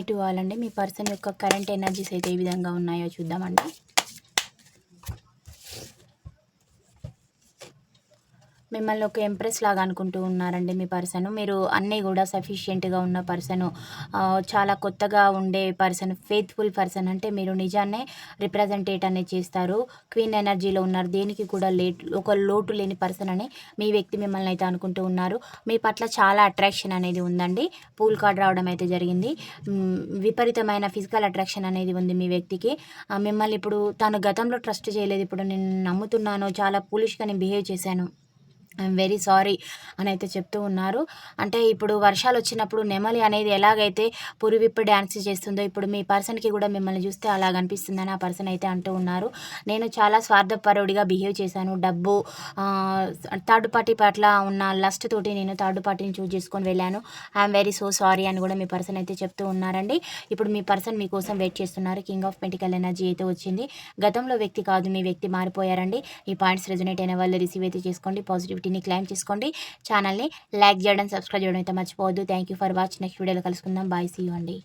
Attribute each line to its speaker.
Speaker 1: ఇటు వాళ్ళండి మీ పర్సన్ యొక్క కరెంట్ ఎనర్జీస్ అయితే ఏ విధంగా ఉన్నాయో చూద్దామండి. మిమ్మల్ని ఒక ఎంప్రెస్ లాగా అనుకుంటూ ఉన్నారండి మీ పర్సన్. మీరు అన్నీ కూడా సఫిషియెంట్గా ఉన్న పర్సను, చాలా కొత్తగా ఉండే పర్సన్, ఫెయిత్ఫుల్ పర్సన్. అంటే మీరు నిజాన్నే రిప్రజెంటేట్ అనేది చేస్తారు. క్వీన్ ఎనర్జీలో ఉన్నారు. దేనికి కూడా ఒక లోటు లేని పర్సన్ అని మీ వ్యక్తి మిమ్మల్ని అయితే అనుకుంటూ ఉన్నారు. మీ పట్ల చాలా అట్రాక్షన్ అనేది ఉందండి. పూల్ కార్డ్ రావడం అయితే జరిగింది. విపరీతమైన ఫిజికల్ అట్రాక్షన్ అనేది ఉంది మీ వ్యక్తికి. మిమ్మల్ని ఇప్పుడు తను గతంలో ట్రస్ట్ చేయలేదు, ఇప్పుడు నేను నమ్ముతున్నాను, చాలా పూలిష్గా నేను బిహేవ్ చేశాను, ఐఎమ్ వెరీ సారీ అని అయితే చెప్తూ ఉన్నారు. అంటే ఇప్పుడు వర్షాలు వచ్చినప్పుడు నెమలి అనేది ఎలాగైతే పురివిప్పి డ్యాన్స్ చేస్తుందో, ఇప్పుడు మీ పర్సన్కి కూడా మిమ్మల్ని చూస్తే అలాగ అనిపిస్తుందని ఆ పర్సన్ అయితే అంటూ ఉన్నారు. నేను చాలా స్వార్థపరుడిగా బిహేవ్ చేశాను, డబ్బు థర్డ్ పార్టీ పట్ల ఉన్న లస్ట్ తోటి నేను థర్డ్ పార్టీని చూస్ చేసుకొని వెళ్ళాను, ఐఎమ్ వెరీ సో సారీ అని కూడా మీ పర్సన్ అయితే చెప్తూ ఉన్నారండి. ఇప్పుడు మీ పర్సన్ మీకోసం వెయిట్ చేస్తున్నారు. కింగ్ ఆఫ్ పెంటికల్ ఎనర్జీ అయితే వచ్చింది. గతంలో వ్యక్తి కాదు, మీ వ్యక్తి మారిపోయారండి. ఈ పాయింట్స్ రెజొనేట్ అయిన వాళ్ళు రిసీవ్ అయితే చేసుకోండి, పాజిటివిటీని క్లైమ్ చేసుకోండి. ఛానల్ని లైక్ చేయడం, సబ్స్క్రైబ్ చేయడం అయితే మర్చిపోవద్దు. Thank you for watch. Next వీడియోలో కలుసుకుందాం. బాయ్, సీ యూ అండి.